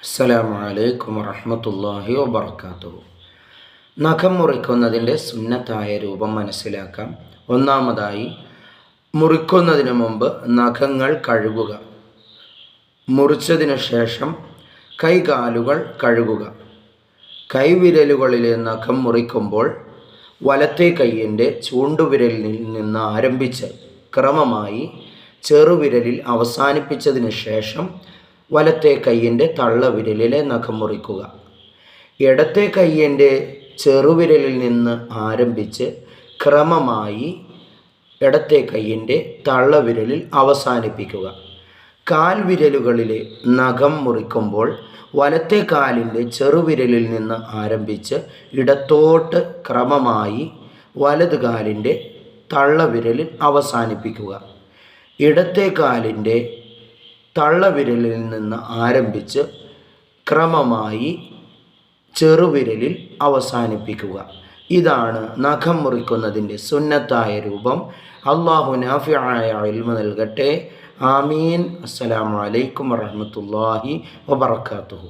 അസ്സലാമു അലൈക്കും വറഹ്മത്തുള്ളാഹി വബറകാതുഹു. നഖം മുറിക്കുന്നതിൻ്റെ സുന്നത്തായ രൂപം മനസ്സിലാക്കാം. ഒന്നാമതായി, മുറിക്കുന്നതിന് മുമ്പ് നഖങ്ങൾ കഴുകുക. മുറിച്ചതിന് ശേഷം കൈകാലുകൾ കഴുകുക. കൈവിരലുകളിലെ നഖം മുറിക്കുമ്പോൾ വലത്തെ കൈയിൻ്റെ ചൂണ്ടുവിരലിൽ നിന്ന് ആരംഭിച്ച് ക്രമമായി ചെറുവിരലിൽ അവസാനിപ്പിച്ചതിന് ശേഷം വലത്തെ കൈയിൻ്റെ തള്ളവിരലിലെ നഖം മുറിക്കുക. ഇടത്തെ കൈയിൻ്റെ ചെറുവിരലിൽ നിന്ന് ആരംഭിച്ച് ക്രമമായി ഇടത്തെ കൈയിൻ്റെ തള്ളവിരലിൽ അവസാനിപ്പിക്കുക. കാൽവിരലുകളിലെ നഖം മുറിക്കുമ്പോൾ വലത്തെ കാലിൻ്റെ ചെറുവിരലിൽ നിന്ന് ആരംഭിച്ച് ഇടത്തോട്ട് ക്രമമായി വലത് കാലിൻ്റെ തള്ളവിരലിൽ അവസാനിപ്പിക്കുക. ഇടത്തെ കാലിൻ്റെ തള്ളവിരലിൽ നിന്ന് ആരംഭിച്ച് ക്രമമായി ചെറുവിരലിൽ അവസാനിപ്പിക്കുക. ഇതാണ് നഖം മുറിക്കുന്നതിൻ്റെ സുന്നത്തായ രൂപം. അള്ളാഹു നാഫിയായ ഇൽമ നൽകട്ടെ. ആമീൻ. അസ്സലാമു അലൈക്കും വറഹ്മത്തുള്ളാഹി വബറകാതുഹു.